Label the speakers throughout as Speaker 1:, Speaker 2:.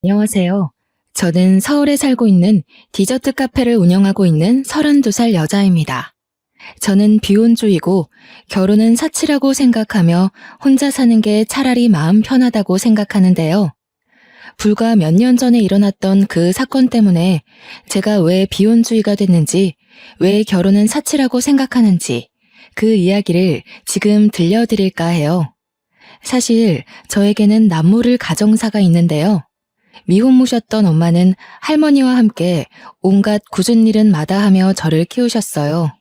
Speaker 1: 안녕하세요. 저는 서울에 살고 있는 디저트 카페를 운영하고 있는 32살 여자입니다. 저는 비혼주의고 결혼은 사치라고 생각하며 혼자 사는 게 차라리 마음 편하다고 생각하는데요. 불과 몇 년 전에 일어났던 그 사건 때문에 제가 왜 비혼주의가 됐는지, 왜 결혼은 사치라고 생각하는지 그 이야기를 지금 들려드릴까 해요. 사실 저에게는 남모를 가정사가 있는데요. 미혼모셨던 엄마는 할머니와 함께 온갖 굳은 일은 마다하며 저를 키우셨어요.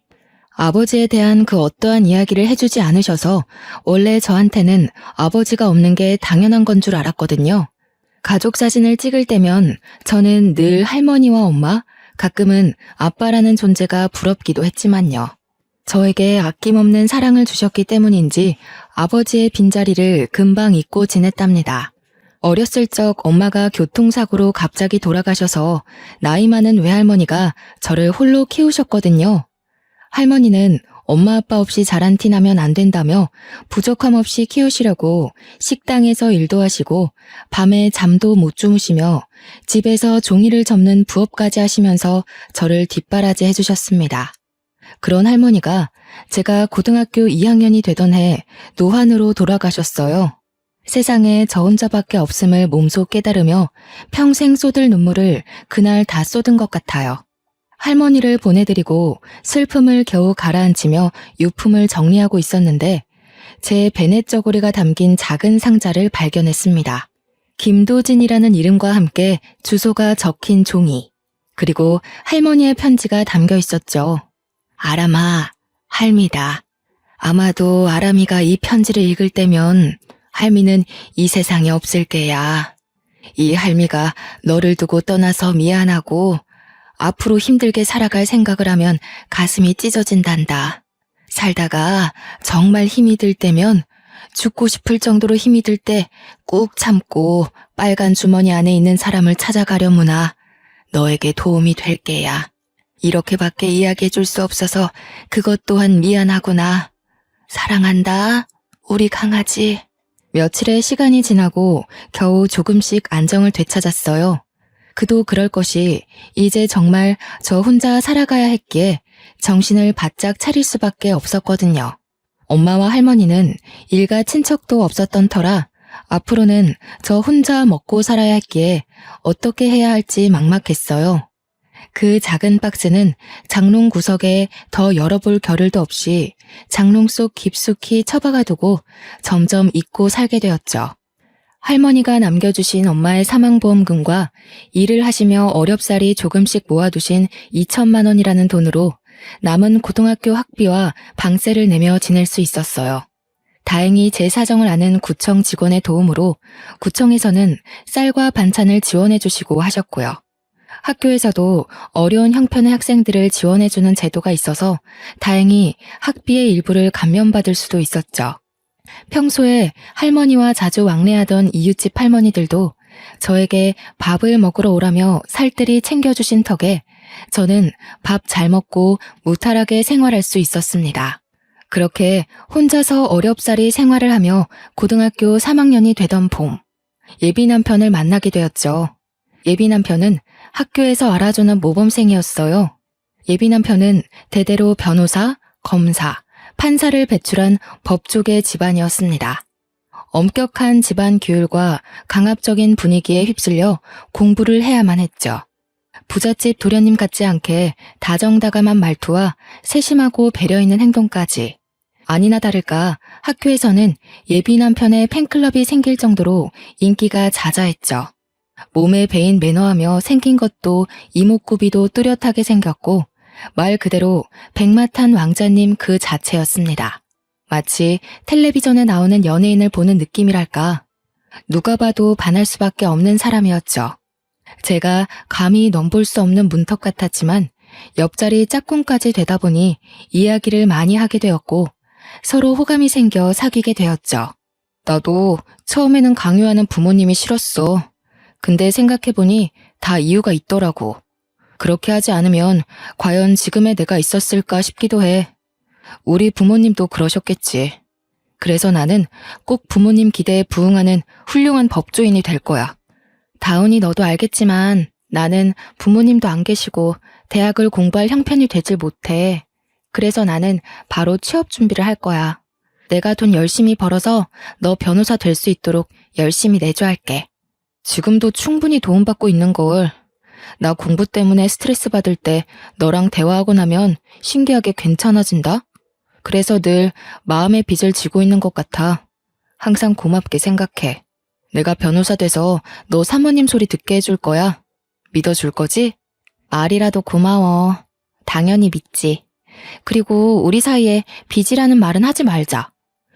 Speaker 1: 아버지에 대한 그 어떠한 이야기를 해주지 않으셔서 원래 저한테는 아버지가 없는 게 당연한 건 줄 알았거든요. 가족 사진을 찍을 때면 저는 늘 할머니와 엄마, 가끔은 아빠라는 존재가 부럽기도 했지만요. 저에게 아낌없는 사랑을 주셨기 때문인지 아버지의 빈자리를 금방 잊고 지냈답니다. 어렸을 적 엄마가 교통사고로 갑자기 돌아가셔서 나이 많은 외할머니가 저를 홀로 키우셨거든요. 할머니는 엄마 아빠 없이 자란 티 나면 안 된다며 부족함 없이 키우시려고 식당에서 일도 하시고 밤에 잠도 못 주무시며 집에서 종이를 접는 부업까지 하시면서 저를 뒷바라지 해주셨습니다. 그런 할머니가 제가 고등학교 2학년이 되던 해 노환으로 돌아가셨어요. 세상에 저 혼자밖에 없음을 몸소 깨달으며 평생 쏟을 눈물을 그날 다 쏟은 것 같아요. 할머니를 보내드리고 슬픔을 겨우 가라앉히며 유품을 정리하고 있었는데 제 베넷 저고리가 담긴 작은 상자를 발견했습니다. 김도진이라는 이름과 함께 주소가 적힌 종이, 그리고 할머니의 편지가 담겨 있었죠. 아람아, 할미다. 아마도 아람이가 이 편지를 읽을 때면 할미는 이 세상에 없을 게야. 이 할미가 너를 두고 떠나서 미안하고 앞으로 힘들게 살아갈 생각을 하면 가슴이 찢어진단다. 살다가 정말 힘이 들 때면 죽고 싶을 정도로 힘이 들 때 꾹 참고 빨간 주머니 안에 있는 사람을 찾아가려무나 너에게 도움이 될 게야. 이렇게밖에 이야기해 줄 수 없어서 그것 또한 미안하구나. 사랑한다, 우리 강아지. 며칠의 시간이 지나고 겨우 조금씩 안정을 되찾았어요. 그도 그럴 것이 이제 정말 저 혼자 살아가야 했기에 정신을 바짝 차릴 수밖에 없었거든요. 엄마와 할머니는 일가 친척도 없었던 터라 앞으로는 저 혼자 먹고 살아야 했기에 어떻게 해야 할지 막막했어요. 그 작은 박스는 장롱 구석에 더 열어볼 겨를도 없이 장롱 속 깊숙이 처박아 두고 점점 잊고 살게 되었죠. 할머니가 남겨주신 엄마의 사망보험금과 일을 하시며 어렵사리 조금씩 모아두신 2천만 원이라는 돈으로 남은 고등학교 학비와 방세를 내며 지낼 수 있었어요. 다행히 제 사정을 아는 구청 직원의 도움으로 구청에서는 쌀과 반찬을 지원해 주시고 하셨고요. 학교에서도 어려운 형편의 학생들을 지원해주는 제도가 있어서 다행히 학비의 일부를 감면받을 수도 있었죠. 평소에 할머니와 자주 왕래하던 이웃집 할머니들도 저에게 밥을 먹으러 오라며 살뜰히 챙겨주신 덕에 저는 밥 잘 먹고 무탈하게 생활할 수 있었습니다. 그렇게 혼자서 어렵사리 생활을 하며 고등학교 3학년이 되던 봄, 예비 남편을 만나게 되었죠. 예비 남편은 학교에서 알아주는 모범생이었어요. 예비 남편은 대대로 변호사, 검사, 판사를 배출한 법조계 집안이었습니다. 엄격한 집안 규율과 강압적인 분위기에 휩쓸려 공부를 해야만 했죠. 부잣집 도련님 같지 않게 다정다감한 말투와 세심하고 배려 있는 행동까지. 아니나 다를까 학교에서는 예비 남편의 팬클럽이 생길 정도로 인기가 자자했죠. 몸에 배인 매너하며 생긴 것도 이목구비도 뚜렷하게 생겼고 말 그대로 백마탄 왕자님 그 자체였습니다. 마치 텔레비전에 나오는 연예인을 보는 느낌이랄까. 누가 봐도 반할 수밖에 없는 사람이었죠. 제가 감히 넘볼 수 없는 문턱 같았지만 옆자리 짝꿍까지 되다 보니 이야기를 많이 하게 되었고 서로 호감이 생겨 사귀게 되었죠. 나도 처음에는 강요하는 부모님이 싫었어. 근데 생각해보니 다 이유가 있더라고. 그렇게 하지 않으면 과연 지금의 내가 있었을까 싶기도 해. 우리 부모님도 그러셨겠지. 그래서 나는 꼭 부모님 기대에 부응하는 훌륭한 법조인이 될 거야. 다운이 너도 알겠지만 나는 부모님도 안 계시고 대학을 공부할 형편이 되질 못해. 그래서 나는 바로 취업 준비를 할 거야. 내가 돈 열심히 벌어서 너 변호사 될 수 있도록 열심히 내조할게. 지금도 충분히 도움받고 있는 걸. 나 공부 때문에 스트레스 받을 때 너랑 대화하고 나면 신기하게 괜찮아진다? 그래서 늘 마음의 빚을 지고 있는 것 같아. 항상 고맙게 생각해. 내가 변호사 돼서 너 사모님 소리 듣게 해줄 거야. 믿어줄 거지? 말이라도 고마워. 당연히 믿지. 그리고 우리 사이에 빚이라는 말은 하지 말자.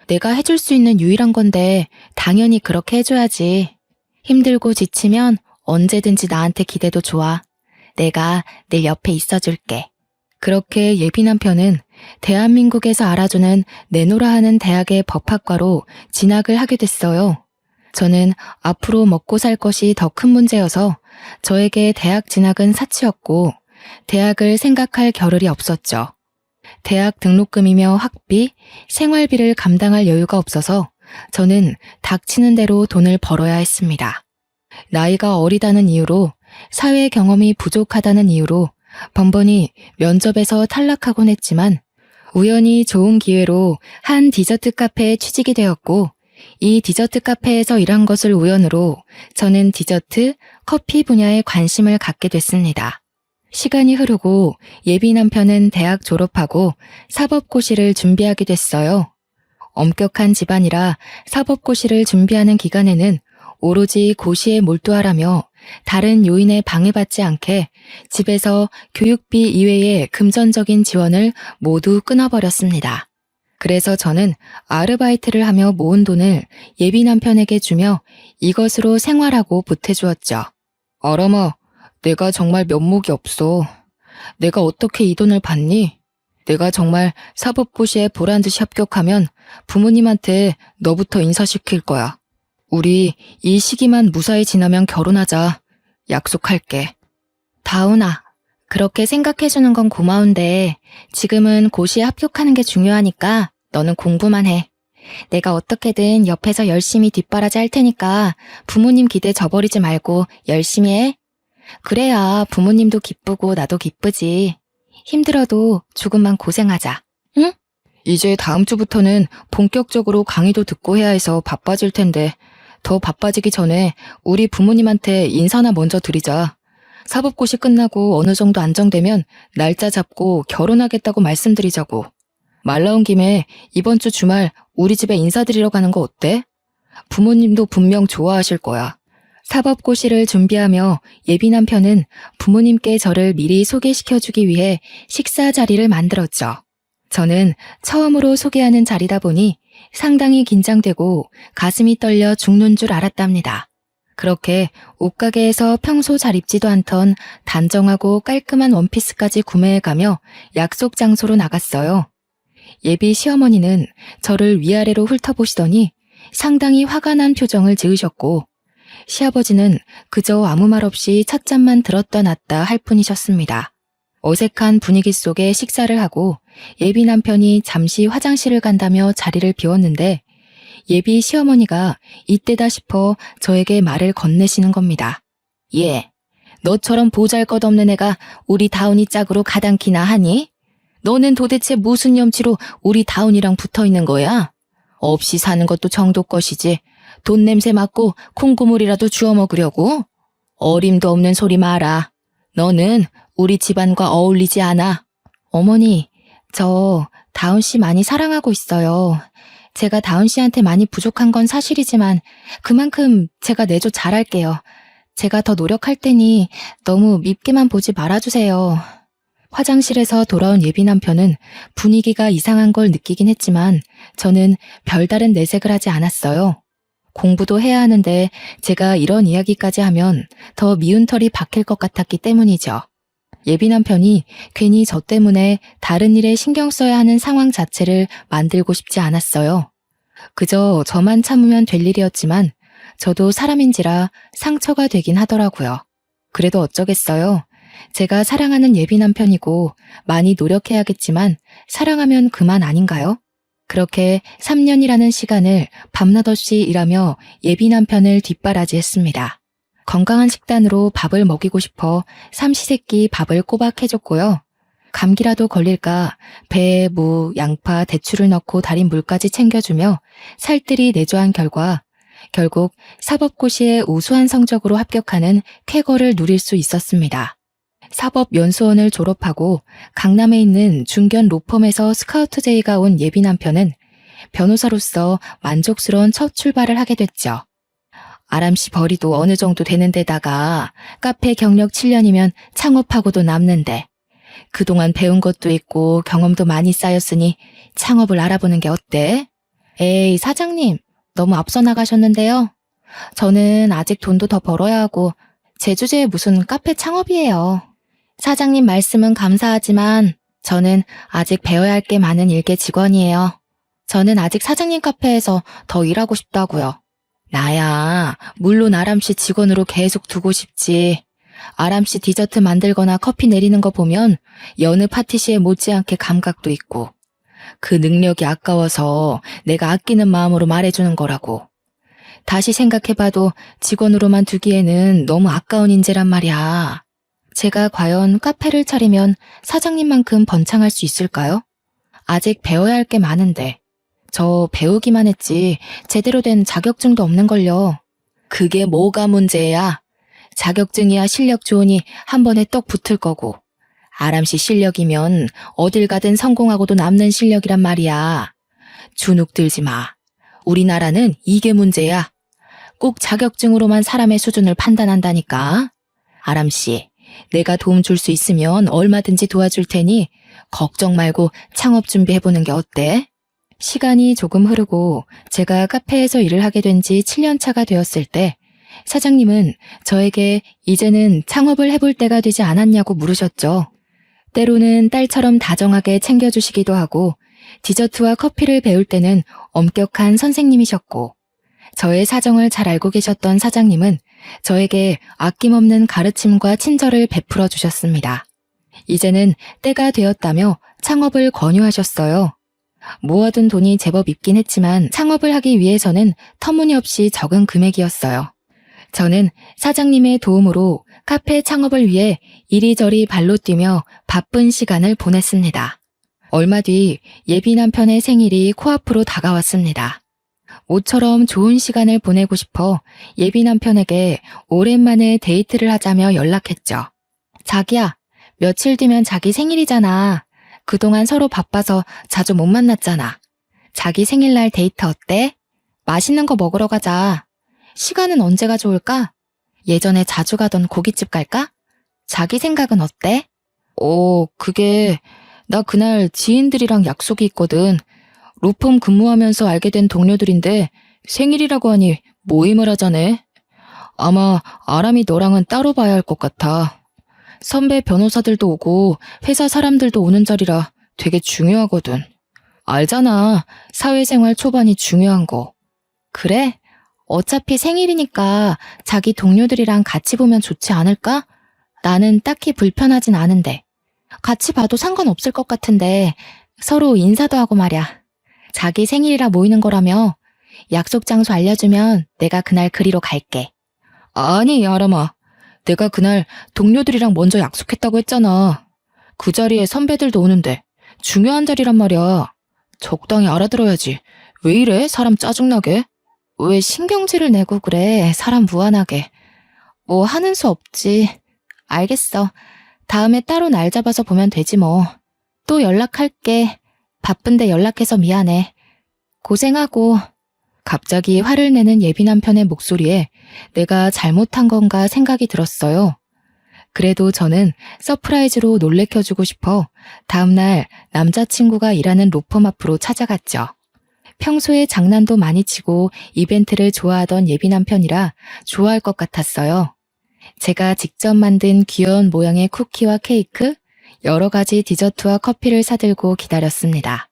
Speaker 1: 내가 해줄 수 있는 유일한 건데 당연히 그렇게 해줘야지. 힘들고 지치면 언제든지 나한테 기대도 좋아. 내가 늘 옆에 있어줄게. 그렇게 예비 남편은 대한민국에서 알아주는 내노라 하는 대학의 법학과로 진학을 하게 됐어요. 저는 앞으로 먹고 살 것이 더 큰 문제여서 저에게 대학 진학은 사치였고 대학을 생각할 겨를이 없었죠. 대학 등록금이며 학비, 생활비를 감당할 여유가 없어서 저는 닥치는 대로 돈을 벌어야 했습니다. 나이가 어리다는 이유로, 사회 경험이 부족하다는 이유로 번번이 면접에서 탈락하곤 했지만 우연히 좋은 기회로 한 디저트 카페에 취직이 되었고 이 디저트 카페에서 일한 것을 우연으로 저는 디저트, 커피 분야에 관심을 갖게 됐습니다. 시간이 흐르고 예비 남편은 대학 졸업하고 사법고시를 준비하게 됐어요. 엄격한 집안이라 사법고시를 준비하는 기간에는 오로지 고시에 몰두하라며 다른 요인에 방해받지 않게 집에서 교육비 이외의 금전적인 지원을 모두 끊어버렸습니다. 그래서 저는 아르바이트를 하며 모은 돈을 예비 남편에게 주며 이것으로 생활하고 보태주었죠. 어러머, 내가 정말 면목이 없어. 내가 어떻게 이 돈을 받니? 내가 정말 사법고시에 보란듯이 합격하면 부모님한테 너부터 인사시킬 거야. 우리 이 시기만 무사히 지나면 결혼하자. 약속할게. 다운아, 그렇게 생각해주는 건 고마운데 지금은 고시에 합격하는 게 중요하니까 너는 공부만 해. 내가 어떻게든 옆에서 열심히 뒷바라지 할 테니까 부모님 기대 저버리지 말고 열심히 해. 그래야 부모님도 기쁘고 나도 기쁘지. 힘들어도 조금만 고생하자. 응? 이제 다음 주부터는 본격적으로 강의도 듣고 해야 해서 바빠질 텐데 더 바빠지기 전에 우리 부모님한테 인사나 먼저 드리자. 사법고시 끝나고 어느 정도 안정되면 날짜 잡고 결혼하겠다고 말씀드리자고. 말 나온 김에 이번 주 주말 우리 집에 인사드리러 가는 거 어때? 부모님도 분명 좋아하실 거야. 사법고시를 준비하며 예비 남편은 부모님께 저를 미리 소개시켜주기 위해 식사 자리를 만들었죠. 저는 처음으로 소개하는 자리다 보니 상당히 긴장되고 가슴이 떨려 죽는 줄 알았답니다. 그렇게 옷가게에서 평소 잘 입지도 않던 단정하고 깔끔한 원피스까지 구매해가며 약속 장소로 나갔어요. 예비 시어머니는 저를 위아래로 훑어보시더니 상당히 화가 난 표정을 지으셨고 시아버지는 그저 아무 말 없이 찻잔만 들었다 놨다 할 뿐이셨습니다. 어색한 분위기 속에 식사를 하고 예비 남편이 잠시 화장실을 간다며 자리를 비웠는데 예비 시어머니가 이때다 싶어 저에게 말을 건네시는 겁니다. 예, 너처럼 보잘것없는 애가 우리 다운이 짝으로 가당키나 하니? 너는 도대체 무슨 염치로 우리 다운이랑 붙어있는 거야? 없이 사는 것도 정도 것이지 돈 냄새 맡고 콩고물이라도 주워 먹으려고? 어림도 없는 소리 마라. 너는 우리 집안과 어울리지 않아. 어머니, 저 다운 씨 많이 사랑하고 있어요. 제가 다운 씨한테 많이 부족한 건 사실이지만 그만큼 제가 내조 잘할게요. 제가 더 노력할 테니 너무 밉게만 보지 말아주세요. 화장실에서 돌아온 예비 남편은 분위기가 이상한 걸 느끼긴 했지만 저는 별다른 내색을 하지 않았어요. 공부도 해야 하는데 제가 이런 이야기까지 하면 더 미운 털이 박힐 것 같았기 때문이죠. 예비 남편이 괜히 저 때문에 다른 일에 신경 써야 하는 상황 자체를 만들고 싶지 않았어요. 그저 저만 참으면 될 일이었지만 저도 사람인지라 상처가 되긴 하더라고요. 그래도 어쩌겠어요. 제가 사랑하는 예비 남편이고 많이 노력해야겠지만 사랑하면 그만 아닌가요? 그렇게 3년이라는 시간을 밤낮없이 일하며 예비 남편을 뒷바라지했습니다. 건강한 식단으로 밥을 먹이고 싶어 삼시세끼 밥을 꼬박 해줬고요. 감기라도 걸릴까 배에 무, 양파, 대추를 넣고 달인 물까지 챙겨주며 살뜰히 내조한 결과 결국 사법고시에 우수한 성적으로 합격하는 쾌거를 누릴 수 있었습니다. 사법연수원을 졸업하고 강남에 있는 중견 로펌에서 스카우트 제의가 온 예비 남편은 변호사로서 만족스러운 첫 출발을 하게 됐죠. 아람씨 벌이도 어느 정도 되는 데다가 카페 경력 7년이면 창업하고도 남는데 그동안 배운 것도 있고 경험도 많이 쌓였으니 창업을 알아보는 게 어때? 에이, 사장님, 너무 앞서 나가셨는데요. 저는 아직 돈도 더 벌어야 하고 제 주제에 무슨 카페 창업이에요. 사장님 말씀은 감사하지만 저는 아직 배워야 할 게 많은 일개 직원이에요. 저는 아직 사장님 카페에서 더 일하고 싶다고요. 나야, 물론 아람씨 직원으로 계속 두고 싶지. 아람씨 디저트 만들거나 커피 내리는 거 보면 여느 파티시에 못지않게 감각도 있고 그 능력이 아까워서 내가 아끼는 마음으로 말해주는 거라고. 다시 생각해봐도 직원으로만 두기에는 너무 아까운 인재란 말이야. 제가 과연 카페를 차리면 사장님만큼 번창할 수 있을까요? 아직 배워야 할 게 많은데 저 배우기만 했지 제대로 된 자격증도 없는걸요. 그게 뭐가 문제야? 자격증이야 실력 좋으니 한 번에 떡 붙을 거고 아람씨 실력이면 어딜 가든 성공하고도 남는 실력이란 말이야. 주눅 들지 마. 우리나라는 이게 문제야. 꼭 자격증으로만 사람의 수준을 판단한다니까. 아람씨, 내가 도움 줄 수 있으면 얼마든지 도와줄 테니 걱정 말고 창업 준비해보는 게 어때? 시간이 조금 흐르고 제가 카페에서 일을 하게 된 지 7년 차가 되었을 때 사장님은 저에게 이제는 창업을 해볼 때가 되지 않았냐고 물으셨죠. 때로는 딸처럼 다정하게 챙겨주시기도 하고 디저트와 커피를 배울 때는 엄격한 선생님이셨고 저의 사정을 잘 알고 계셨던 사장님은 저에게 아낌없는 가르침과 친절을 베풀어 주셨습니다. 이제는 때가 되었다며 창업을 권유하셨어요. 모아둔 돈이 제법 있긴 했지만 창업을 하기 위해서는 터무니없이 적은 금액이었어요. 저는 사장님의 도움으로 카페 창업을 위해 이리저리 발로 뛰며 바쁜 시간을 보냈습니다. 얼마 뒤 예비 남편의 생일이 코앞으로 다가왔습니다. 모처럼 좋은 시간을 보내고 싶어 예비 남편에게 오랜만에 데이트를 하자며 연락했죠. 자기야, 며칠 뒤면 자기 생일이잖아. 그동안 서로 바빠서 자주 못 만났잖아. 자기 생일날 데이트 어때? 맛있는 거 먹으러 가자. 시간은 언제가 좋을까? 예전에 자주 가던 고깃집 갈까? 자기 생각은 어때? 그게 나 그날 지인들이랑 약속이 있거든. 로펌 근무하면서 알게 된 동료들인데 생일이라고 하니 모임을 하자네. 아마 아람이 너랑은 따로 봐야 할 것 같아. 선배 변호사들도 오고 회사 사람들도 오는 자리라 되게 중요하거든. 알잖아. 사회생활 초반이 중요한 거. 그래? 어차피 생일이니까 자기 동료들이랑 같이 보면 좋지 않을까? 나는 딱히 불편하진 않은데. 같이 봐도 상관없을 것 같은데 서로 인사도 하고 말야. 자기 생일이라 모이는 거라며 약속 장소 알려주면 내가 그날 그리로 갈게. 아니, 아람아. 내가 그날 동료들이랑 먼저 약속했다고 했잖아. 그 자리에 선배들도 오는데 중요한 자리란 말이야. 적당히 알아들어야지. 왜 이래? 사람 짜증나게. 왜 신경질을 내고 그래? 사람 무안하게. 뭐 하는 수 없지. 알겠어. 다음에 따로 날 잡아서 보면 되지 뭐. 또 연락할게. 바쁜데 연락해서 미안해. 고생하고. 갑자기 화를 내는 예비 남편의 목소리에 내가 잘못한 건가 생각이 들었어요. 그래도 저는 서프라이즈로 놀래켜주고 싶어 다음날 남자친구가 일하는 로펌 앞으로 찾아갔죠. 평소에 장난도 많이 치고 이벤트를 좋아하던 예비 남편이라 좋아할 것 같았어요. 제가 직접 만든 귀여운 모양의 쿠키와 케이크, 여러 가지 디저트와 커피를 사들고 기다렸습니다.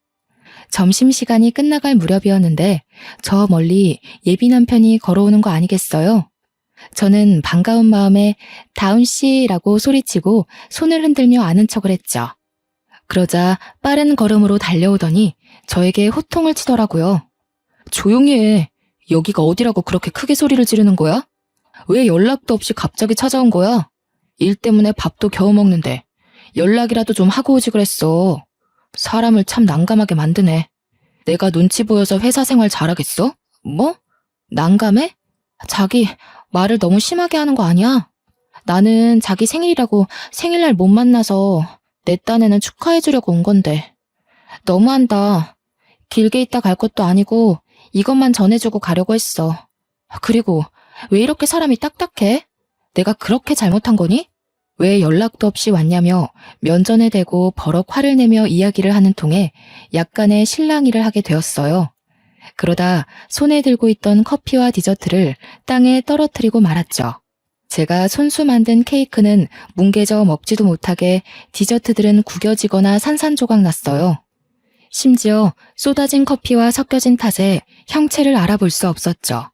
Speaker 1: 점심시간이 끝나갈 무렵이었는데 저 멀리 예비 남편이 걸어오는 거 아니겠어요? 저는 반가운 마음에 다운씨라고 소리치고 손을 흔들며 아는 척을 했죠. 그러자 빠른 걸음으로 달려오더니 저에게 호통을 치더라고요. 조용히 해. 여기가 어디라고 그렇게 크게 소리를 지르는 거야? 왜 연락도 없이 갑자기 찾아온 거야? 일 때문에 밥도 겨우 먹는데 연락이라도 좀 하고 오지 그랬어. 사람을 참 난감하게 만드네. 내가 눈치 보여서 회사 생활 잘하겠어? 뭐? 난감해? 자기 말을 너무 심하게 하는 거 아니야? 나는 자기 생일이라고 생일날 못 만나서 내 딴에는 축하해주려고 온 건데. 너무한다. 길게 있다 갈 것도 아니고 이것만 전해주고 가려고 했어. 그리고 왜 이렇게 사람이 딱딱해? 내가 그렇게 잘못한 거니? 왜 연락도 없이 왔냐며 면전에 대고 버럭 화를 내며 이야기를 하는 통에 약간의 실랑이를 하게 되었어요. 그러다 손에 들고 있던 커피와 디저트를 땅에 떨어뜨리고 말았죠. 제가 손수 만든 케이크는 뭉개져 먹지도 못하게 디저트들은 구겨지거나 산산조각 났어요. 심지어 쏟아진 커피와 섞여진 탓에 형체를 알아볼 수 없었죠.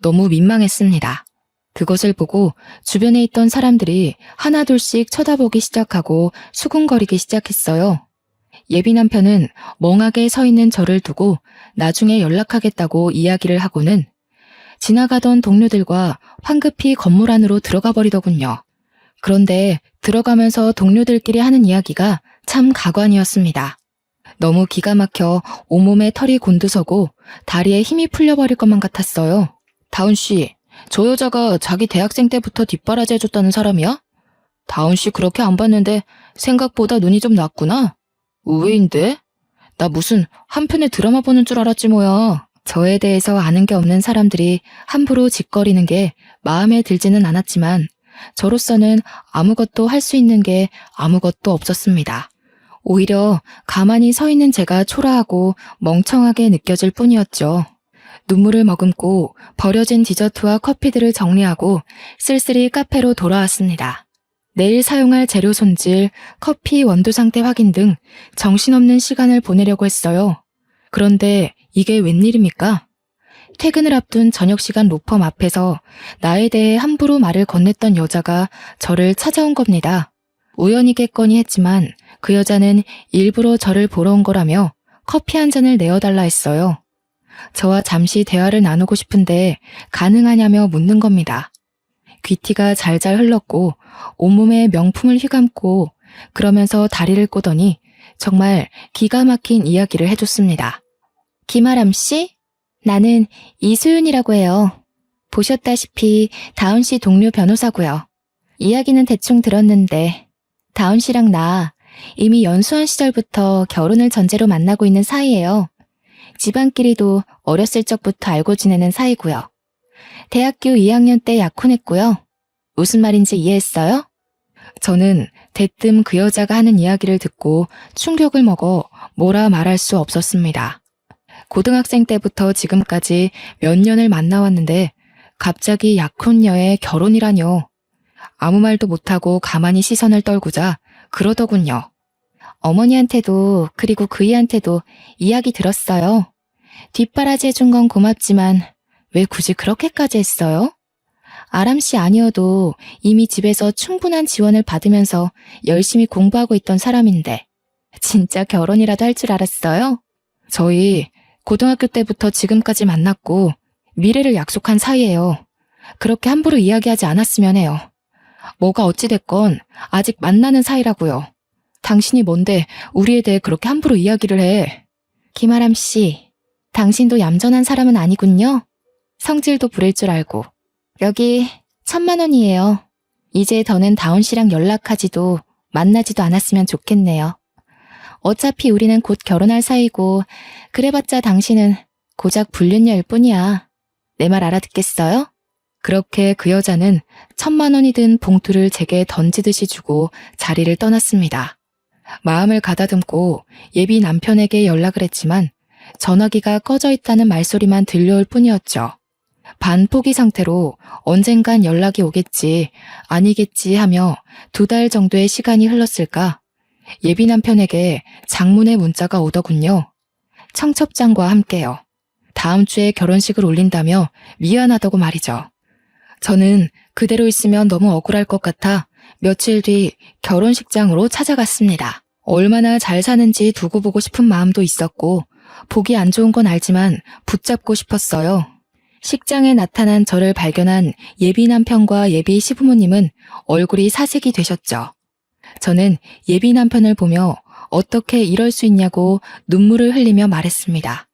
Speaker 1: 너무 민망했습니다. 그것을 보고 주변에 있던 사람들이 하나둘씩 쳐다보기 시작하고 수군거리기 시작했어요. 예비 남편은 멍하게 서 있는 저를 두고 나중에 연락하겠다고 이야기를 하고는 지나가던 동료들과 황급히 건물 안으로 들어가 버리더군요. 그런데 들어가면서 동료들끼리 하는 이야기가 참 가관이었습니다. 너무 기가 막혀 온몸에 털이 곤두서고 다리에 힘이 풀려버릴 것만 같았어요. 다운 씨, 저 여자가 자기 대학생 때부터 뒷바라지 해줬다는 사람이야? 다운 씨 그렇게 안 봤는데 생각보다 눈이 좀 났구나. 의외인데? 나 무슨 한편의 드라마 보는 줄 알았지 뭐야. 저에 대해서 아는 게 없는 사람들이 함부로 짓거리는 게 마음에 들지는 않았지만 저로서는 아무것도 할 수 있는 게 아무것도 없었습니다. 오히려 가만히 서 있는 제가 초라하고 멍청하게 느껴질 뿐이었죠. 눈물을 머금고 버려진 디저트와 커피들을 정리하고 쓸쓸히 카페로 돌아왔습니다. 내일 사용할 재료 손질, 커피 원두 상태 확인 등 정신없는 시간을 보내려고 했어요. 그런데 이게 웬일입니까? 퇴근을 앞둔 저녁 시간 로펌 앞에서 나에 대해 함부로 말을 건넸던 여자가 저를 찾아온 겁니다. 우연이겠거니 했지만 그 여자는 일부러 저를 보러 온 거라며 커피 한 잔을 내어달라 했어요. 저와 잠시 대화를 나누고 싶은데 가능하냐며 묻는 겁니다. 귀티가 잘잘 흘렀고 온몸에 명품을 휘감고 그러면서 다리를 꼬더니 정말 기가 막힌 이야기를 해줬습니다. 김아람 씨? 나는 이수윤이라고 해요. 보셨다시피 다운 씨 동료 변호사고요. 이야기는 대충 들었는데 다운 씨랑 나 이미 연수원 시절부터 결혼을 전제로 만나고 있는 사이예요. 집안끼리도 어렸을 적부터 알고 지내는 사이고요. 대학교 2학년 때 약혼했고요. 무슨 말인지 이해했어요? 저는 대뜸 그 여자가 하는 이야기를 듣고 충격을 먹어 뭐라 말할 수 없었습니다. 고등학생 때부터 지금까지 몇 년을 만나왔는데 갑자기 약혼녀의 결혼이라뇨. 아무 말도 못하고 가만히 시선을 떨구자 그러더군요. 어머니한테도 그리고 그이한테도 이야기 들었어요. 뒷바라지 해준 건 고맙지만 왜 굳이 그렇게까지 했어요? 아람 씨 아니어도 이미 집에서 충분한 지원을 받으면서 열심히 공부하고 있던 사람인데 진짜 결혼이라도 할 줄 알았어요? 저희 고등학교 때부터 지금까지 만났고 미래를 약속한 사이예요. 그렇게 함부로 이야기하지 않았으면 해요. 뭐가 어찌됐건 아직 만나는 사이라고요. 당신이 뭔데 우리에 대해 그렇게 함부로 이야기를 해. 김아람 씨, 당신도 얌전한 사람은 아니군요. 성질도 부릴 줄 알고. 여기 1,000만 원이에요. 이제 더는 다운 씨랑 연락하지도 만나지도 않았으면 좋겠네요. 어차피 우리는 곧 결혼할 사이고 그래봤자 당신은 고작 불륜녀일 뿐이야. 내 말 알아듣겠어요? 그렇게 그 여자는 1,000만 원이 든 봉투를 제게 던지듯이 주고 자리를 떠났습니다. 마음을 가다듬고 예비 남편에게 연락을 했지만 전화기가 꺼져 있다는 말소리만 들려올 뿐이었죠. 반포기 상태로 언젠간 연락이 오겠지, 아니겠지 하며 2달 정도의 시간이 흘렀을까? 예비 남편에게 장문의 문자가 오더군요. 청첩장과 함께요. 다음 주에 결혼식을 올린다며 미안하다고 말이죠. 저는 그대로 있으면 너무 억울할 것 같아 며칠 뒤 결혼식장으로 찾아갔습니다. 얼마나 잘 사는지 두고 보고 싶은 마음도 있었고 보기 안 좋은 건 알지만 붙잡고 싶었어요. 식장에 나타난 저를 발견한 예비 남편과 예비 시부모님은 얼굴이 사색이 되셨죠. 저는 예비 남편을 보며 어떻게 이럴 수 있냐고 눈물을 흘리며 말했습니다.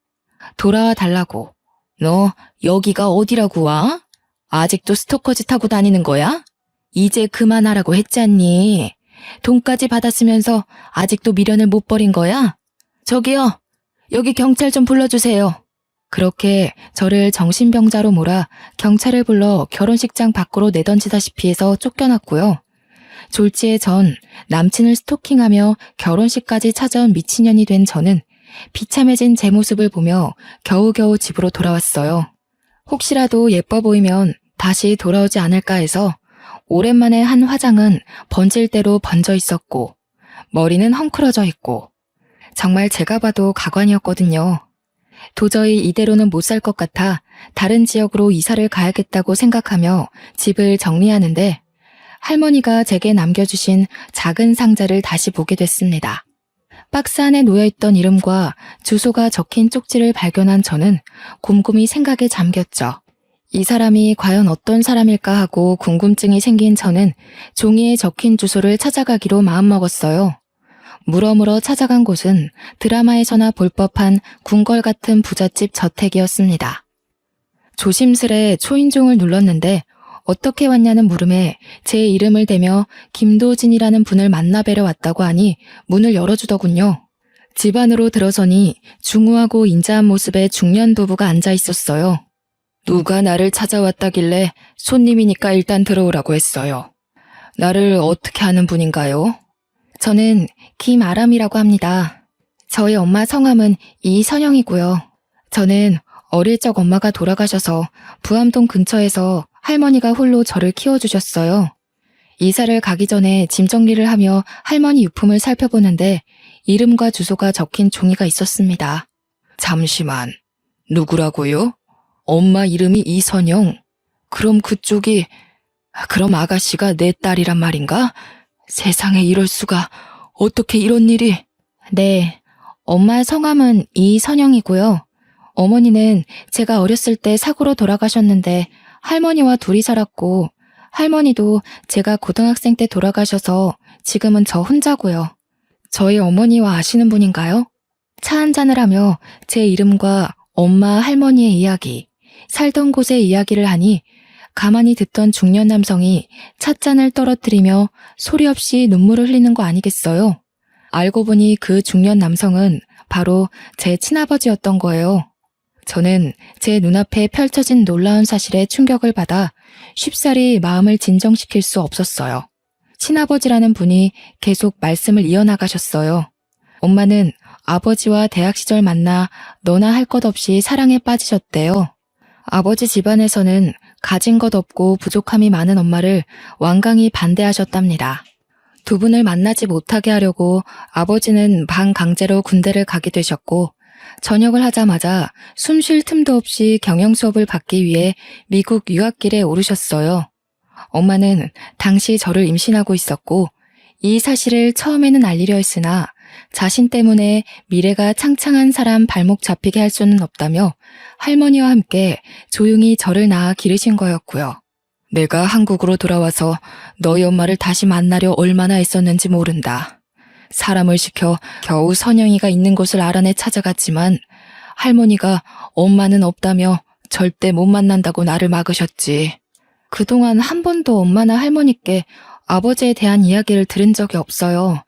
Speaker 1: 돌아와 달라고. 너 여기가 어디라고 와? 아직도 스토커짓 하고 다니는 거야? 이제 그만하라고 했지 않니? 돈까지 받았으면서 아직도 미련을 못 버린 거야? 저기요, 여기 경찰 좀 불러주세요. 그렇게 저를 정신병자로 몰아 경찰을 불러 결혼식장 밖으로 내던지다시피 해서 쫓겨났고요. 졸지에 전 남친을 스토킹하며 결혼식까지 찾아온 미친년이 된 저는 비참해진 제 모습을 보며 겨우겨우 집으로 돌아왔어요. 혹시라도 예뻐 보이면 다시 돌아오지 않을까 해서 오랜만에 한 화장은 번질 대로 번져 있었고 머리는 헝클어져 있고 정말 제가 봐도 가관이었거든요. 도저히 이대로는 못 살 것 같아 다른 지역으로 이사를 가야겠다고 생각하며 집을 정리하는데 할머니가 제게 남겨주신 작은 상자를 다시 보게 됐습니다. 박스 안에 놓여있던 이름과 주소가 적힌 쪽지를 발견한 저는 곰곰이 생각에 잠겼죠. 이 사람이 과연 어떤 사람일까 하고 궁금증이 생긴 저는 종이에 적힌 주소를 찾아가기로 마음먹었어요. 물어물어 찾아간 곳은 드라마에서나 볼 법한 궁궐 같은 부잣집 저택이었습니다. 조심스레 초인종을 눌렀는데 어떻게 왔냐는 물음에 제 이름을 대며 김도진이라는 분을 만나 뵈러 왔다고 하니 문을 열어주더군요. 집 안으로 들어서니 중후하고 인자한 모습의 중년 부부가 앉아 있었어요. 누가 나를 찾아왔다길래 손님이니까 일단 들어오라고 했어요. 나를 어떻게 아는 분인가요? 저는 김아람이라고 합니다. 저희 엄마 성함은 이선영이고요. 저는 어릴 적 엄마가 돌아가셔서 부암동 근처에서 할머니가 홀로 저를 키워주셨어요. 이사를 가기 전에 짐 정리를 하며 할머니 유품을 살펴보는데 이름과 주소가 적힌 종이가 있었습니다. 잠시만, 누구라고요? 엄마 이름이 이선영. 그럼 그럼 아가씨가 내 딸이란 말인가? 세상에 이럴 수가, 어떻게 이런 일이? 네, 엄마 성함은 이선영이고요. 어머니는 제가 어렸을 때 사고로 돌아가셨는데 할머니와 둘이 살았고 할머니도 제가 고등학생 때 돌아가셔서 지금은 저 혼자고요. 저희 어머니와 아시는 분인가요? 차 한잔을 하며 제 이름과 엄마 할머니의 이야기, 살던 곳의 이야기를 하니 가만히 듣던 중년 남성이 찻잔을 떨어뜨리며 소리 없이 눈물을 흘리는 거 아니겠어요? 알고 보니 그 중년 남성은 바로 제 친아버지였던 거예요. 저는 제 눈앞에 펼쳐진 놀라운 사실에 충격을 받아 쉽사리 마음을 진정시킬 수 없었어요. 친아버지라는 분이 계속 말씀을 이어나가셨어요. 엄마는 아버지와 대학 시절 만나 너나 할 것 없이 사랑에 빠지셨대요. 아버지 집안에서는 가진 것 없고 부족함이 많은 엄마를 완강히 반대하셨답니다. 두 분을 만나지 못하게 하려고 아버지는 반강제로 군대를 가게 되셨고 전역을 하자마자 숨 쉴 틈도 없이 경영 수업을 받기 위해 미국 유학길에 오르셨어요. 엄마는 당시 저를 임신하고 있었고 이 사실을 처음에는 알리려 했으나 자신 때문에 미래가 창창한 사람 발목 잡히게 할 수는 없다며 할머니와 함께 조용히 저를 낳아 기르신 거였고요. 내가 한국으로 돌아와서 너희 엄마를 다시 만나려 얼마나 애썼는지 모른다. 사람을 시켜 겨우 선영이가 있는 곳을 알아내 찾아갔지만 할머니가 엄마는 없다며 절대 못 만난다고 나를 막으셨지. 그동안 한 번도 엄마나 할머니께 아버지에 대한 이야기를 들은 적이 없어요.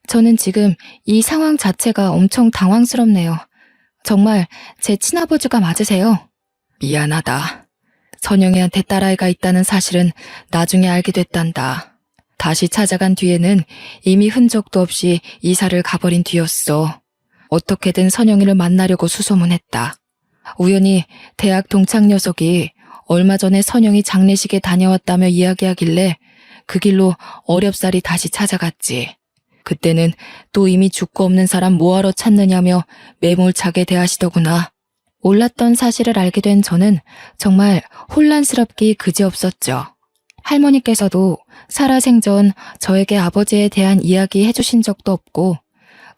Speaker 1: 저는 지금 이 상황 자체가 엄청 당황스럽네요. 정말 제 친아버지가 맞으세요? 미안하다. 선영이한테 딸아이가 있다는 사실은 나중에 알게 됐단다. 다시 찾아간 뒤에는 이미 흔적도 없이 이사를 가버린 뒤였어. 어떻게든 선영이를 만나려고 수소문했다. 우연히 대학 동창 녀석이 얼마 전에 선영이 장례식에 다녀왔다며 이야기하길래 그 길로 어렵사리 다시 찾아갔지. 그때는 또 이미 죽고 없는 사람 뭐하러 찾느냐며 매몰차게 대하시더구나. 몰랐던 사실을 알게 된 저는 정말 혼란스럽기 그지없었죠. 할머니께서도 살아생전 저에게 아버지에 대한 이야기 해주신 적도 없고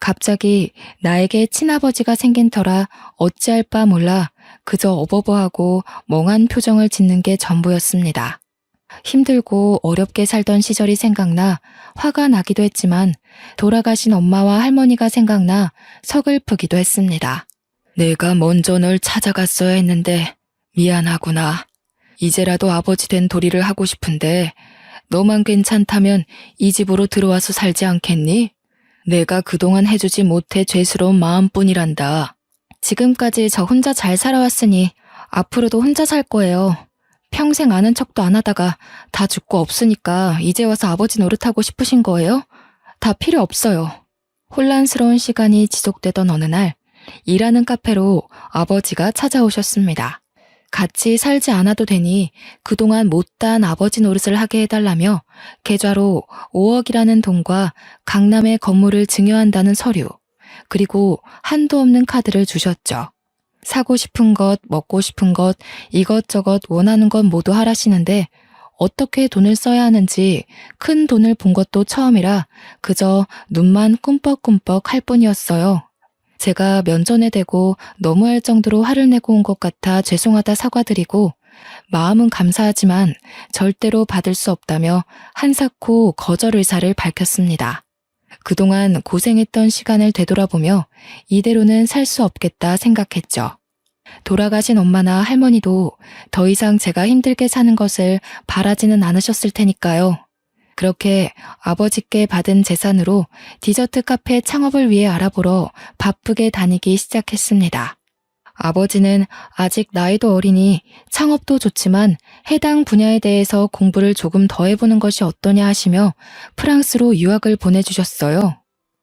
Speaker 1: 갑자기 나에게 친아버지가 생긴 터라 어찌할 바 몰라 그저 어버버하고 멍한 표정을 짓는 게 전부였습니다. 힘들고 어렵게 살던 시절이 생각나 화가 나기도 했지만 돌아가신 엄마와 할머니가 생각나 서글프기도 했습니다. 내가 먼저 널 찾아갔어야 했는데 미안하구나. 이제라도 아버지 된 도리를 하고 싶은데 너만 괜찮다면 이 집으로 들어와서 살지 않겠니? 내가 그동안 해주지 못해 죄스러운 마음뿐이란다. 지금까지 저 혼자 잘 살아왔으니 앞으로도 혼자 살 거예요. 평생 아는 척도 안 하다가 다 죽고 없으니까 이제 와서 아버지 노릇하고 싶으신 거예요? 다 필요 없어요. 혼란스러운 시간이 지속되던 어느 날 일하는 카페로 아버지가 찾아오셨습니다. 같이 살지 않아도 되니 그동안 못다한 아버지 노릇을 하게 해달라며 계좌로 5억이라는 돈과 강남의 건물을 증여한다는 서류, 그리고 한도 없는 카드를 주셨죠. 사고 싶은 것, 먹고 싶은 것, 이것저것 원하는 것 모두 하라시는데 어떻게 돈을 써야 하는지 큰 돈을 본 것도 처음이라 그저 눈만 꿈뻑꿈뻑 할 뿐이었어요. 제가 면전에 대고 너무할 정도로 화를 내고 온 것 같아 죄송하다 사과드리고 마음은 감사하지만 절대로 받을 수 없다며 한사코 거절 의사를 밝혔습니다. 그동안 고생했던 시간을 되돌아보며 이대로는 살 수 없겠다 생각했죠. 돌아가신 엄마나 할머니도 더 이상 제가 힘들게 사는 것을 바라지는 않으셨을 테니까요. 그렇게 아버지께 받은 재산으로 디저트 카페 창업을 위해 알아보러 바쁘게 다니기 시작했습니다. 아버지는 아직 나이도 어리니 창업도 좋지만 해당 분야에 대해서 공부를 조금 더 해보는 것이 어떠냐 하시며 프랑스로 유학을 보내주셨어요.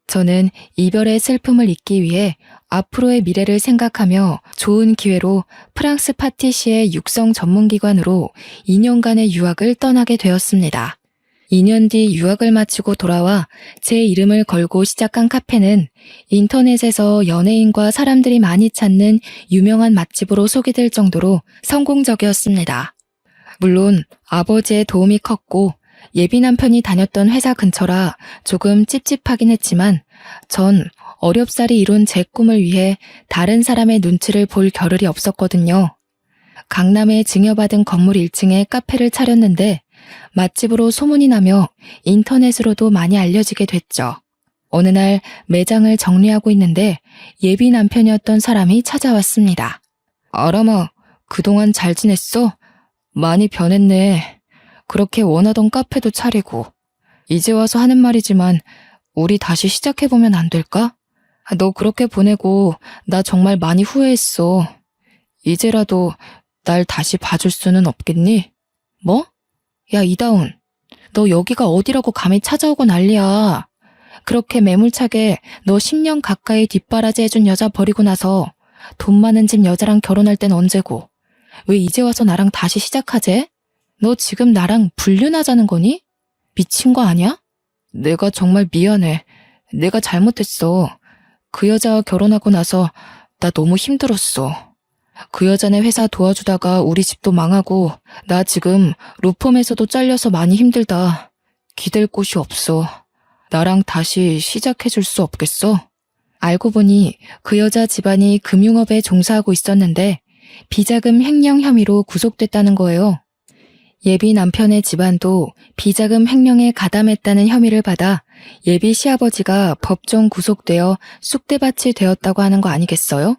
Speaker 1: 저는 이별의 슬픔을 잊기 위해 앞으로의 미래를 생각하며 좋은 기회로 프랑스 파티시에 육성 전문기관으로 2년간의 유학을 떠나게 되었습니다. 2년 뒤 유학을 마치고 돌아와 제 이름을 걸고 시작한 카페는 인터넷에서 연예인과 사람들이 많이 찾는 유명한 맛집으로 소개될 정도로 성공적이었습니다. 물론 아버지의 도움이 컸고 예비 남편이 다녔던 회사 근처라 조금 찝찝하긴 했지만 전 어렵사리 이룬 제 꿈을 위해 다른 사람의 눈치를 볼 겨를이 없었거든요. 강남에 증여받은 건물 1층에 카페를 차렸는데 맛집으로 소문이 나며 인터넷으로도 많이 알려지게 됐죠. 어느 날 매장을 정리하고 있는데 예비 남편이었던 사람이 찾아왔습니다. 아람아, 그동안 잘 지냈어? 많이 변했네. 그렇게 원하던 카페도 차리고. 이제 와서 하는 말이지만 우리 다시 시작해보면 안 될까? 너 그렇게 보내고 나 정말 많이 후회했어. 이제라도 날 다시 봐줄 수는 없겠니? 뭐? 야, 이다운, 너 여기가 어디라고 감히 찾아오고 난리야. 그렇게 매몰차게 너 10년 가까이 뒷바라지 해준 여자 버리고 나서 돈 많은 집 여자랑 결혼할 땐 언제고 왜 이제 와서 나랑 다시 시작하재? 너 지금 나랑 불륜하자는 거니? 미친 거 아니야? 내가 정말 미안해. 내가 잘못했어. 그 여자와 결혼하고 나서 나 너무 힘들었어. 그 여자네 회사 도와주다가 우리 집도 망하고 나 지금 로펌에서도 잘려서 많이 힘들다. 기댈 곳이 없어. 나랑 다시 시작해줄 수 없겠어? 알고 보니 그 여자 집안이 금융업에 종사하고 있었는데 비자금 횡령 혐의로 구속됐다는 거예요. 예비 남편의 집안도 비자금 횡령에 가담했다는 혐의를 받아 예비 시아버지가 법정 구속되어 쑥대밭이 되었다고 하는 거 아니겠어요?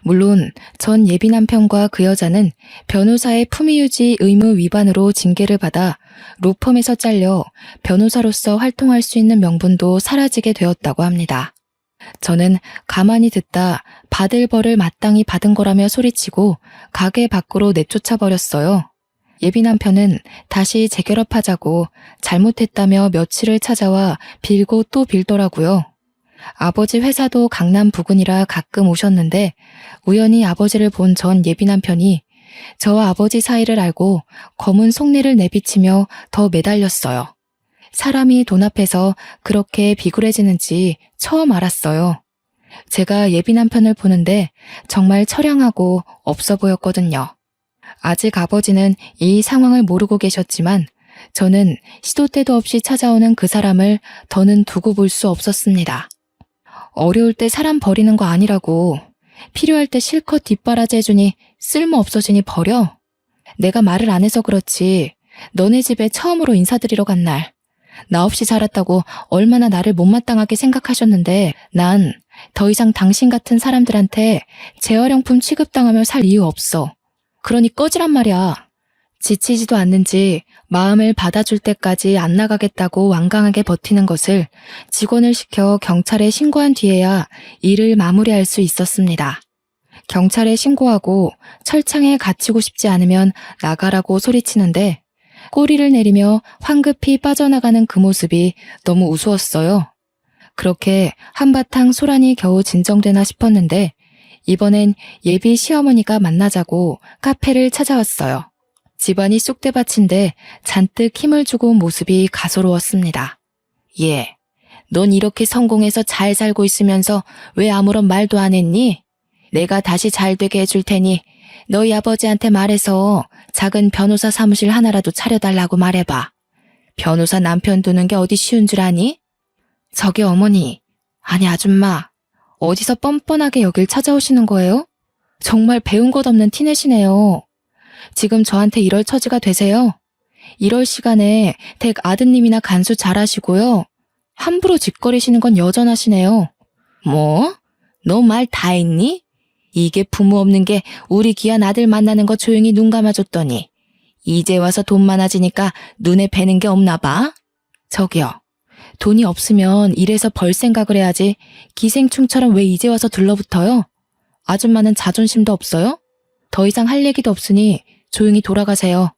Speaker 1: 물론 전 예비 남편과 그 여자는 변호사의 품위유지 의무 위반으로 징계를 받아 로펌에서 잘려 변호사로서 활동할 수 있는 명분도 사라지게 되었다고 합니다. 저는 가만히 듣다 받을 벌을 마땅히 받은 거라며 소리치고 가게 밖으로 내쫓아 버렸어요. 예비 남편은 다시 재결합하자고 잘못했다며 며칠을 찾아와 빌고 또 빌더라고요. 아버지 회사도 강남 부근이라 가끔 오셨는데 우연히 아버지를 본 전 예비 남편이 저와 아버지 사이를 알고 검은 속내를 내비치며 더 매달렸어요. 사람이 돈 앞에서 그렇게 비굴해지는지 처음 알았어요. 제가 예비 남편을 보는데 정말 처량하고 없어 보였거든요. 아직 아버지는 이 상황을 모르고 계셨지만 저는 시도 때도 없이 찾아오는 그 사람을 더는 두고 볼 수 없었습니다. 어려울 때 사람 버리는 거 아니라고. 필요할 때 실컷 뒷바라지 해주니 쓸모 없어지니 버려? 내가 말을 안 해서 그렇지. 너네 집에 처음으로 인사드리러 간 날. 나 없이 자랐다고 얼마나 나를 못마땅하게 생각하셨는데 난 더 이상 당신 같은 사람들한테 재활용품 취급당하며 살 이유 없어. 그러니 꺼지란 말이야. 지치지도 않는지 마음을 받아줄 때까지 안 나가겠다고 완강하게 버티는 것을 직원을 시켜 경찰에 신고한 뒤에야 일을 마무리할 수 있었습니다. 경찰에 신고하고 철창에 갇히고 싶지 않으면 나가라고 소리치는데 꼬리를 내리며 황급히 빠져나가는 그 모습이 너무 우스웠어요. 그렇게 한바탕 소란이 겨우 진정되나 싶었는데 이번엔 예비 시어머니가 만나자고 카페를 찾아왔어요. 집안이 쑥대밭인데 잔뜩 힘을 주고 온 모습이 가소로웠습니다. 예, 넌 이렇게 성공해서 잘 살고 있으면서 왜 아무런 말도 안 했니? 내가 다시 잘 되게 해줄 테니 너희 아버지한테 말해서 작은 변호사 사무실 하나라도 차려달라고 말해봐. 변호사 남편 두는 게 어디 쉬운 줄 아니? 저기 어머니, 아니 아줌마, 어디서 뻔뻔하게 여길 찾아오시는 거예요? 정말 배운 것 없는 티내시네요. 지금 저한테 이럴 처지가 되세요? 이럴 시간에 댁 아드님이나 간수 잘하시고요. 함부로 짓거리시는 건 여전하시네요. 뭐? 너 말 다 했니? 이게 부모 없는 게 우리 귀한 아들 만나는 거 조용히 눈 감아줬더니 이제 와서 돈 많아지니까 눈에 뵈는 게 없나 봐? 저기요. 돈이 없으면 일해서 벌 생각을 해야지 기생충처럼 왜 이제 와서 들러붙어요? 아줌마는 자존심도 없어요? 더 이상 할 얘기도 없으니 조용히 돌아가세요.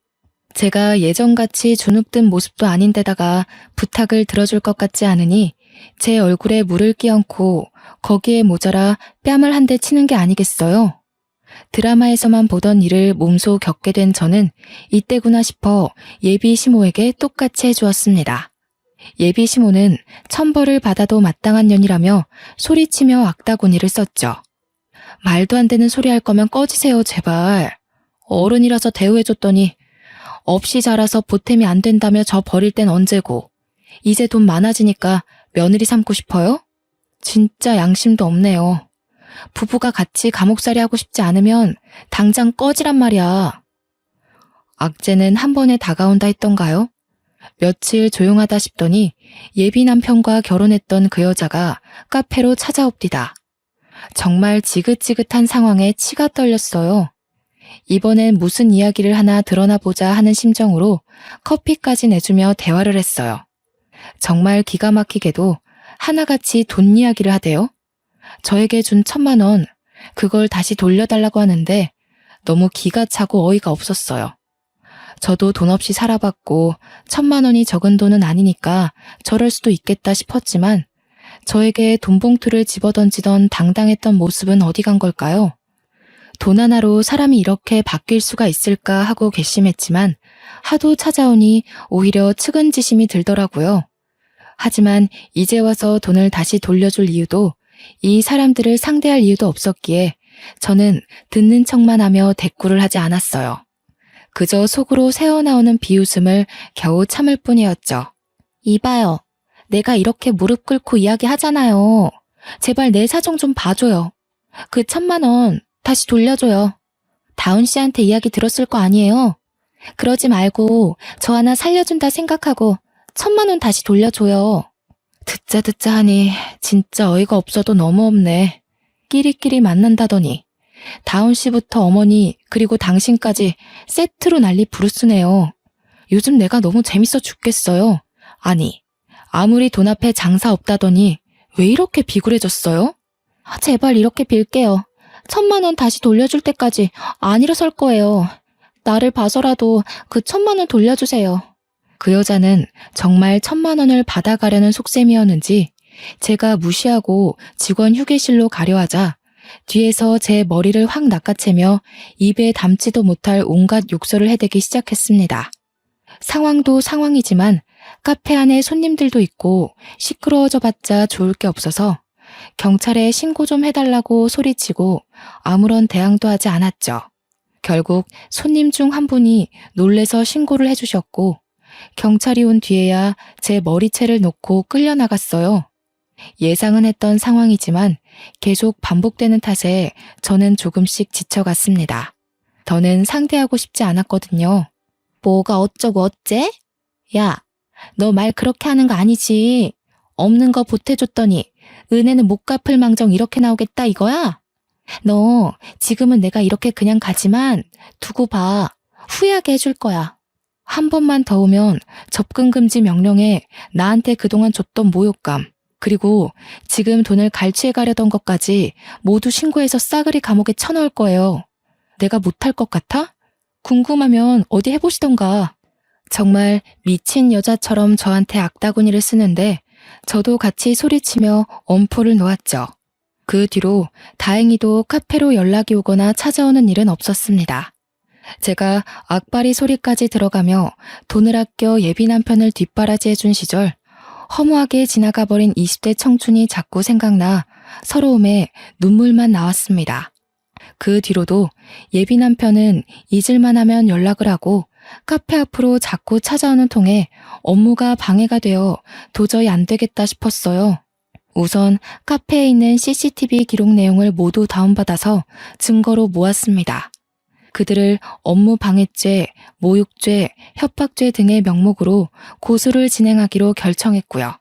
Speaker 1: 제가 예전같이 주눅든 모습도 아닌데다가 부탁을 들어줄 것 같지 않으니 제 얼굴에 물을 끼얹고 거기에 모자라 뺨을 한 대 치는 게 아니겠어요? 드라마에서만 보던 일을 몸소 겪게 된 저는 이때구나 싶어 예비 시모에게 똑같이 해주었습니다. 예비 시모는 천벌을 받아도 마땅한 년이라며 소리치며 악다구니를 썼죠. 말도 안 되는 소리 할 거면 꺼지세요, 제발. 어른이라서 대우해줬더니 없이 자라서 보탬이 안 된다며 저 버릴 땐 언제고. 이제 돈 많아지니까 며느리 삼고 싶어요? 진짜 양심도 없네요. 부부가 같이 감옥살이 하고 싶지 않으면 당장 꺼지란 말이야. 악재는 한 번에 다가온다 했던가요? 며칠 조용하다 싶더니 예비 남편과 결혼했던 그 여자가 카페로 찾아옵디다. 정말 지긋지긋한 상황에 치가 떨렸어요. 이번엔 무슨 이야기를 하나 드러나 보자 하는 심정으로 커피까지 내주며 대화를 했어요. 정말 기가 막히게도 하나같이 돈 이야기를 하대요. 저에게 준 1,000만 원, 그걸 다시 돌려달라고 하는데 너무 기가 차고 어이가 없었어요. 저도 돈 없이 살아봤고 1,000만 원이 적은 돈은 아니니까 저럴 수도 있겠다 싶었지만 저에게 돈 봉투를 집어던지던 당당했던 모습은 어디 간 걸까요? 돈 하나로 사람이 이렇게 바뀔 수가 있을까 하고 괘씸했지만 하도 찾아오니 오히려 측은지심이 들더라고요. 하지만 이제 와서 돈을 다시 돌려줄 이유도 이 사람들을 상대할 이유도 없었기에 저는 듣는 척만 하며 대꾸를 하지 않았어요. 그저 속으로 새어나오는 비웃음을 겨우 참을 뿐이었죠. 이봐요. 내가 이렇게 무릎 꿇고 이야기하잖아요. 제발 내 사정 좀 봐줘요. 그 1,000만 원 다시 돌려줘요. 다운 씨한테 이야기 들었을 거 아니에요? 그러지 말고 저 하나 살려준다 생각하고 1,000만 원 다시 돌려줘요. 듣자 하니 진짜 어이가 없어도 너무 없네. 끼리끼리 만난다더니 다운 씨부터 어머니 그리고 당신까지 세트로 난리 부르스네요. 요즘 내가 너무 재밌어 죽겠어요. 아니, 아무리 돈 앞에 장사 없다더니 왜 이렇게 비굴해졌어요? 제발 이렇게 빌게요. 1,000만 원 다시 돌려줄 때까지 안 일어설 거예요. 나를 봐서라도 그 1,000만 원 돌려주세요. 그 여자는 정말 1,000만 원을 받아가려는 속셈이었는지 제가 무시하고 직원 휴게실로 가려 하자 뒤에서 제 머리를 확 낚아채며 입에 담지도 못할 온갖 욕설을 해대기 시작했습니다. 상황도 상황이지만 카페 안에 손님들도 있고 시끄러워져 봤자 좋을 게 없어서 경찰에 신고 좀 해달라고 소리치고 아무런 대항도 하지 않았죠. 결국 손님 중 한 분이 놀래서 신고를 해주셨고 경찰이 온 뒤에야 제 머리채를 놓고 끌려나갔어요. 예상은 했던 상황이지만 계속 반복되는 탓에 저는 조금씩 지쳐갔습니다. 더는 상대하고 싶지 않았거든요. 뭐가 어쩌고 어째? 야, 너 말 그렇게 하는 거 아니지. 없는 거 보태줬더니 은혜는 못 갚을 망정 이렇게 나오겠다 이거야? 너 지금은 내가 이렇게 그냥 가지만 두고 봐. 후회하게 해줄 거야. 한 번만 더 오면 접근 금지 명령에 나한테 그동안 줬던 모욕감, 그리고 지금 돈을 갈취해 가려던 것까지 모두 신고해서 싸그리 감옥에 쳐넣을 거예요. 내가 못할 것 같아? 궁금하면 어디 해보시던가. 정말 미친 여자처럼 저한테 악다구니를 쓰는데 저도 같이 소리치며 엄포를 놓았죠. 그 뒤로 다행히도 카페로 연락이 오거나 찾아오는 일은 없었습니다. 제가 악바리 소리까지 들어가며 돈을 아껴 예비 남편을 뒷바라지해준 시절, 허무하게 지나가버린 20대 청춘이 자꾸 생각나 서러움에 눈물만 나왔습니다. 그 뒤로도 예비 남편은 잊을만 하면 연락을 하고 카페 앞으로 자꾸 찾아오는 통에 업무가 방해가 되어 도저히 안 되겠다 싶었어요. 우선 카페에 있는 CCTV 기록 내용을 모두 다운받아서 증거로 모았습니다. 그들을 업무 방해죄, 모욕죄, 협박죄 등의 명목으로 고소를 진행하기로 결정했고요.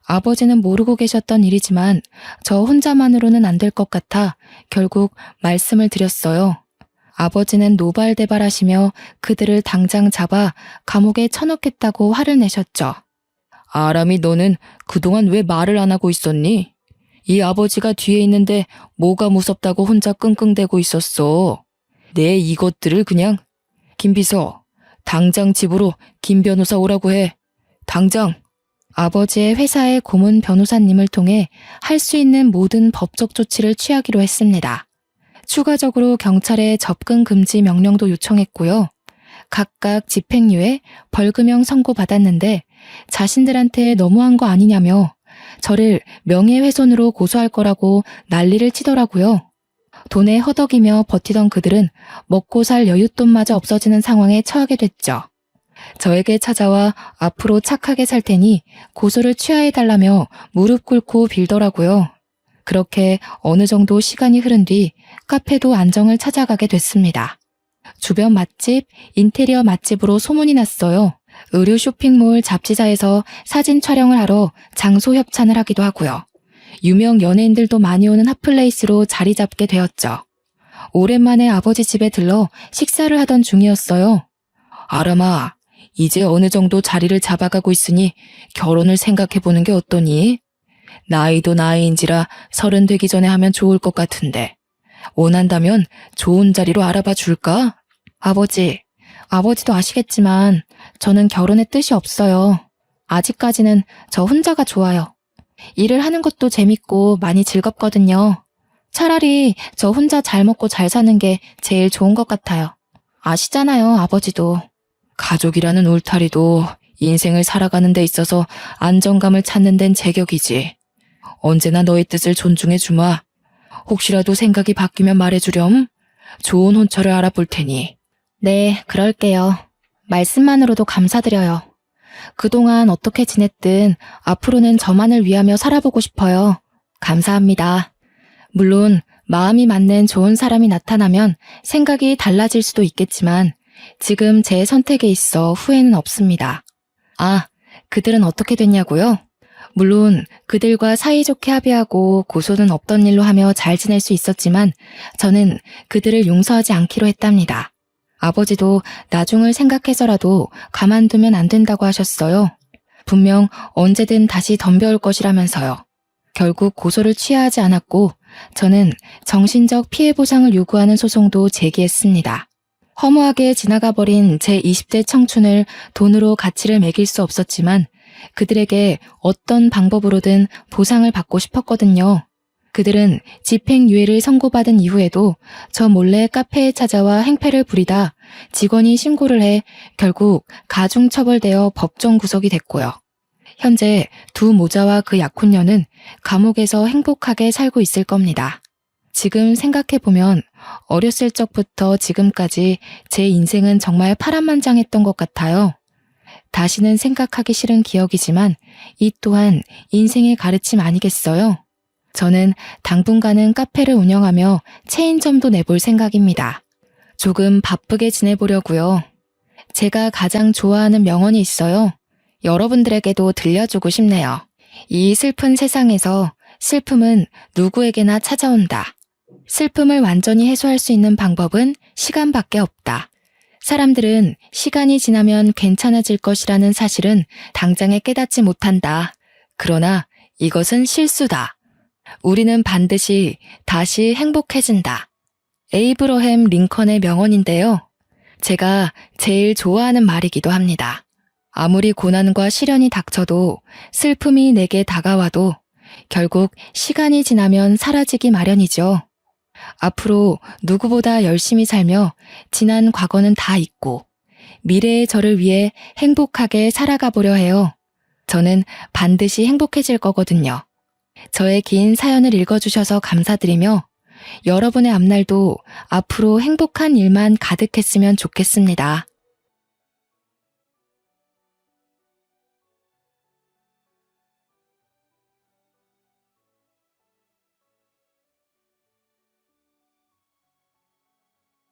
Speaker 1: 아버지는 모르고 계셨던 일이지만 저 혼자만으로는 안 될 것 같아 결국 말씀을 드렸어요. 아버지는 노발대발하시며 그들을 당장 잡아 감옥에 쳐넣겠다고 화를 내셨죠. 아람이, 너는 그동안 왜 말을 안 하고 있었니? 이 아버지가 뒤에 있는데 뭐가 무섭다고 혼자 끙끙대고 있었어. 내 이것들을 그냥. 김비서, 당장 집으로 김 변호사 오라고 해. 당장. 아버지의 회사의 고문 변호사님을 통해 할 수 있는 모든 법적 조치를 취하기로 했습니다. 추가적으로 경찰에 접근 금지 명령도 요청했고요. 각각 집행유예, 벌금형 선고받았는데 자신들한테 너무한 거 아니냐며 저를 명예훼손으로 고소할 거라고 난리를 치더라고요. 돈에 허덕이며 버티던 그들은 먹고 살 여윳돈마저 없어지는 상황에 처하게 됐죠. 저에게 찾아와 앞으로 착하게 살 테니 고소를 취하해달라며 무릎 꿇고 빌더라고요. 그렇게 어느 정도 시간이 흐른 뒤 카페도 안정을 찾아가게 됐습니다. 주변 맛집, 인테리어 맛집으로 소문이 났어요. 의류 쇼핑몰 잡지사에서 사진 촬영을 하러 장소 협찬을 하기도 하고요. 유명 연예인들도 많이 오는 핫플레이스로 자리 잡게 되었죠. 오랜만에 아버지 집에 들러 식사를 하던 중이었어요. 아람아, 이제 어느 정도 자리를 잡아가고 있으니 결혼을 생각해보는 게 어떠니? 나이도 나이인지라 30 되기 전에 하면 좋을 것 같은데. 원한다면 좋은 자리로 알아봐 줄까? 아버지도 아시겠지만 저는 결혼의 뜻이 없어요. 아직까지는 저 혼자가 좋아요. 일을 하는 것도 재밌고 많이 즐겁거든요. 차라리 저 혼자 잘 먹고 잘 사는 게 제일 좋은 것 같아요. 아시잖아요, 아버지도. 가족이라는 울타리도 인생을 살아가는 데 있어서 안정감을 찾는 데는 제격이지. 언제나 너의 뜻을 존중해 주마. 혹시라도 생각이 바뀌면 말해주렴. 좋은 혼처를 알아볼 테니. 네, 그럴게요. 말씀만으로도 감사드려요. 그동안 어떻게 지냈든 앞으로는 저만을 위하며 살아보고 싶어요. 감사합니다. 물론 마음이 맞는 좋은 사람이 나타나면 생각이 달라질 수도 있겠지만 지금 제 선택에 있어 후회는 없습니다. 아, 그들은 어떻게 됐냐고요? 물론 그들과 사이좋게 합의하고 고소는 없던 일로 하며 잘 지낼 수 있었지만 저는 그들을 용서하지 않기로 했답니다. 아버지도 나중을 생각해서라도 가만두면 안 된다고 하셨어요. 분명 언제든 다시 덤벼올 것이라면서요. 결국 고소를 취하지 않았고 저는 정신적 피해 보상을 요구하는 소송도 제기했습니다. 허무하게 지나가버린 제 20대 청춘을 돈으로 가치를 매길 수 없었지만 그들에게 어떤 방법으로든 보상을 받고 싶었거든요. 그들은 집행유예를 선고받은 이후에도 저 몰래 카페에 찾아와 행패를 부리다 직원이 신고를 해 결국 가중처벌되어 법정 구속이 됐고요. 현재 두 모자와 그 약혼녀는 감옥에서 행복하게 살고 있을 겁니다. 지금 생각해보면 어렸을 적부터 지금까지 제 인생은 정말 파란만장했던 것 같아요. 다시는 생각하기 싫은 기억이지만 이 또한 인생의 가르침 아니겠어요? 저는 당분간은 카페를 운영하며 체인점도 내볼 생각입니다. 조금 바쁘게 지내보려고요. 제가 가장 좋아하는 명언이 있어요. 여러분들에게도 들려주고 싶네요. 이 슬픈 세상에서 슬픔은 누구에게나 찾아온다. 슬픔을 완전히 해소할 수 있는 방법은 시간밖에 없다. 사람들은 시간이 지나면 괜찮아질 것이라는 사실은 당장에 깨닫지 못한다. 그러나 이것은 실수다. 우리는 반드시 다시 행복해진다. 에이브러햄 링컨의 명언인데요. 제가 제일 좋아하는 말이기도 합니다. 아무리 고난과 시련이 닥쳐도 슬픔이 내게 다가와도 결국 시간이 지나면 사라지기 마련이죠. 앞으로 누구보다 열심히 살며 지난 과거는 다 잊고 미래의 저를 위해 행복하게 살아가 보려 해요. 저는 반드시 행복해질 거거든요. 저의 긴 사연을 읽어주셔서 감사드리며 여러분의 앞날도 앞으로 행복한 일만 가득했으면 좋겠습니다.